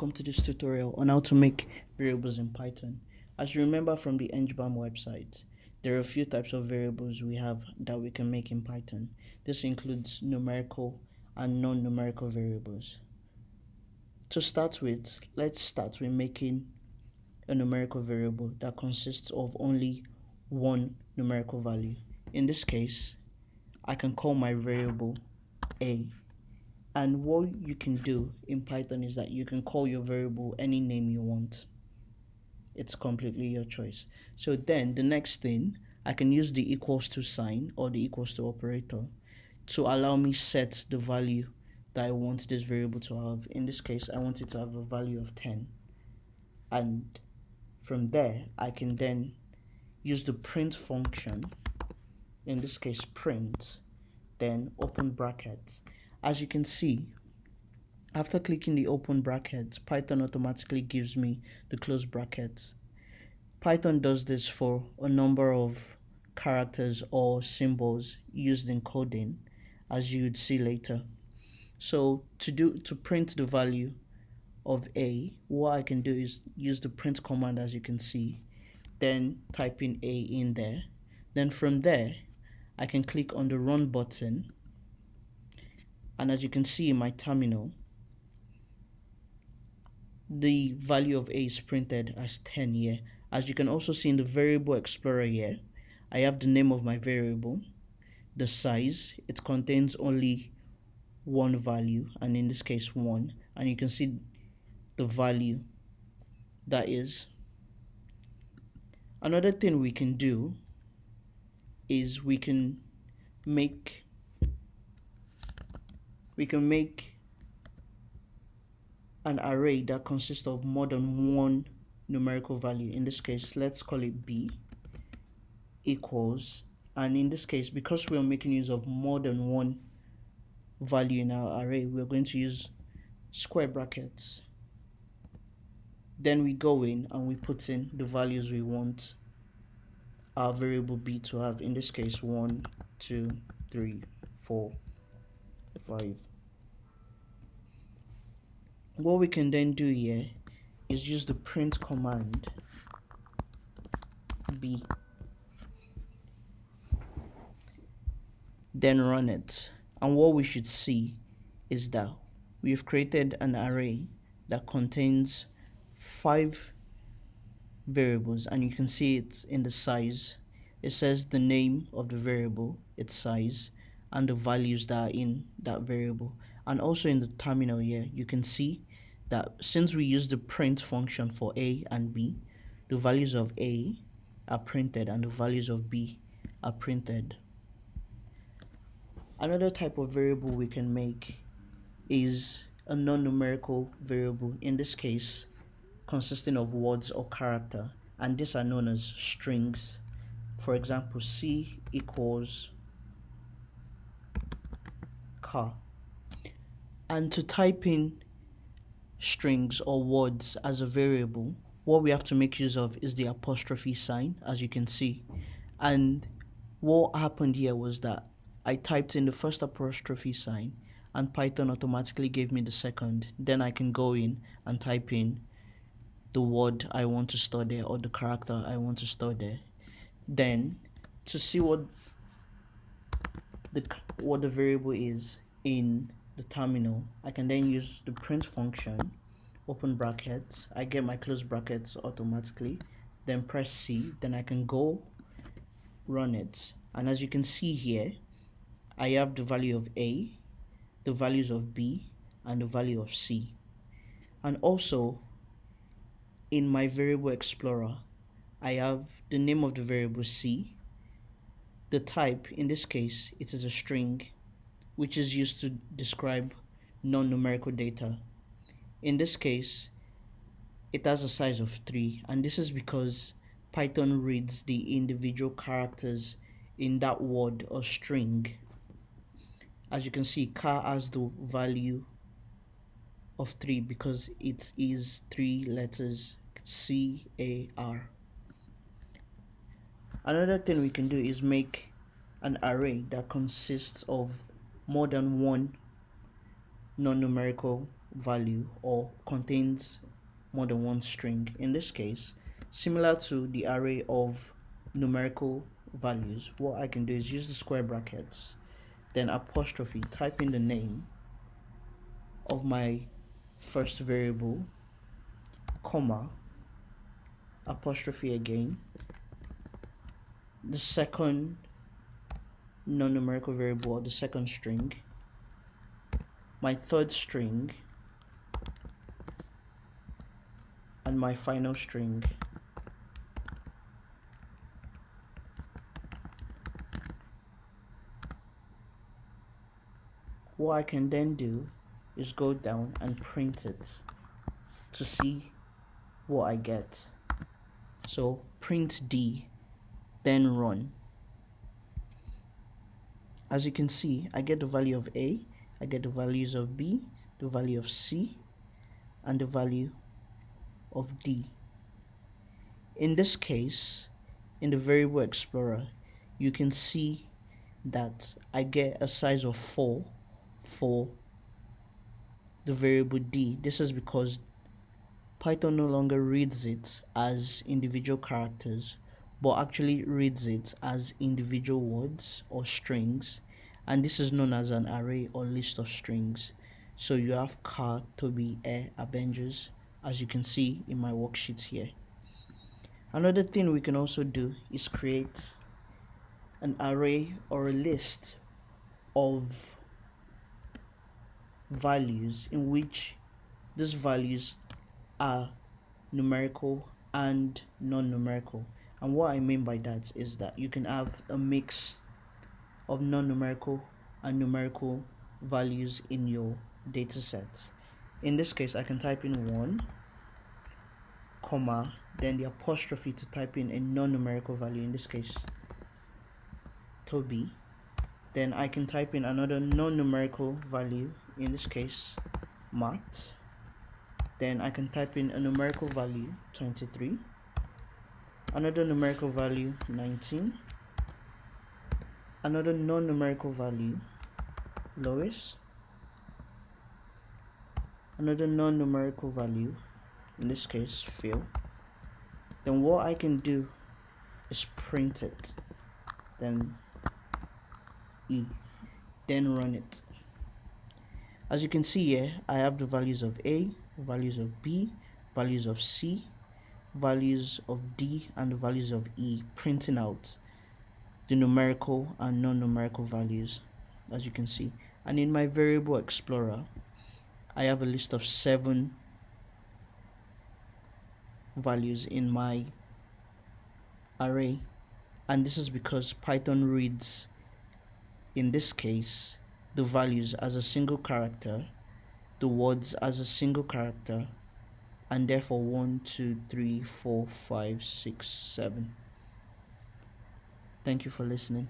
welcome to this tutorial on how to make variables in Python. As you remember from the NGBAM website, there are a few types of variables we have that we can make in Python. This includes numerical and non-numerical variables. To start with, let's start with making a numerical variable that consists of only one numerical value. In this case, I can call my variable a. And what you can do in Python is that you can call your variable any name you want. It's completely your choice. So then the next thing, I can use the equals to sign or the equals to operator to allow me set the value that I want this variable to have. In this case, I want it to have a value of 10. And from there, I can then use the print function, in this case print, then open brackets. As you can see, after clicking the open brackets, Python automatically gives me the close brackets. Python does this for a number of characters or symbols used in coding, as you would see later. So to print the value of a, what I can do is use the print command, as you can see, then type in a in there. Then from there, I can click on the run button, and as you can see in my terminal, the value of a is printed as 10 here. As you can also see in the variable explorer here, I have the name of my variable, the size. It contains only one value, and in this case 1, and you can see the value that is. Another thing we can do is we can make an array that consists of more than one numerical value. In this case, let's call it b equals, and in this case, because we are making use of more than one value in our array, we're going to use square brackets. Then we go in and we put in the values we want our variable b to have. In this case, 1, 2, 3, 4, 5. What we can then do here is use the print command b, then run it, and what we should see is that we've created an array that contains 5 variables, and you can see it's in the size. It says the name of the variable, its size, and the values that are in that variable. And also in the terminal here, you can see that since we use the print function for a and b, the values of a are printed and the values of b are printed. Another type of variable we can make is a non-numerical variable, in this case consisting of words or character, and these are known as strings. For example, C equals car. And to type in strings or words as a variable, what we have to make use of is the apostrophe sign, as you can see. And what happened here was that I typed in the first apostrophe sign and Python automatically gave me the second. Then I can go in and type in the word I want to store there or the character I want to store there. Then to see what the variable is in the terminal, I can then use the print function, open brackets, I get my close brackets automatically, then press C, then I can go run it, and as you can see here, I have the value of A, the values of B, and the value of C. And also in my variable explorer, I have the name of the variable C, the type, in this case it is a string, which is used to describe non-numerical data. In this case, it has a size of 3, and this is because Python reads the individual characters in that word or string. As you can see, car has the value of 3 because it is 3 letters, C-A-R. Another thing we can do is make an array that consists of more than one non-numerical value or contains more than one string. In this case, similar to the array of numerical values, what I can do is use the square brackets, then apostrophe, type in the name of my first variable, comma, apostrophe again, the second non-numerical variable or the second string, my third string, and my final string. What I can then do is go down and print it to see what I get. So print D, then run. As you can see, I get the value of A, I get the values of B, the value of C, and the value of D. In this case, in the variable explorer, you can see that I get a size of 4 for the variable D. This is because Python no longer reads it as individual characters, but actually reads it as individual words or strings, and this is known as an array or list of strings. So you have car, Toby, Avengers, as you can see in my worksheet here. Another thing we can also do is create an array or a list of values in which these values are numerical and non-numerical. And what I mean by that is that you can have a mix of non-numerical and numerical values in your data set. In this case, I can type in 1, comma, then the apostrophe to type in a non-numerical value, in this case Toby. Then I can type in another non-numerical value, in this case Matt. Then I can type in a numerical value 23, another numerical value 19, another non-numerical value Lois, another non-numerical value, in this case Phil. Then what I can do is print it, then E, then run it. As you can see here, I have the values of A, values of B, values of C, values of D, and the values of E, printing out the numerical and non-numerical values, as you can see. And in my variable explorer, I have a list of 7 values in my array, and this is because Python reads, in this case, the values as a single character, the words as a single character, and therefore 1, 2, 3, 4, 5, 6, 7. Thank you for listening.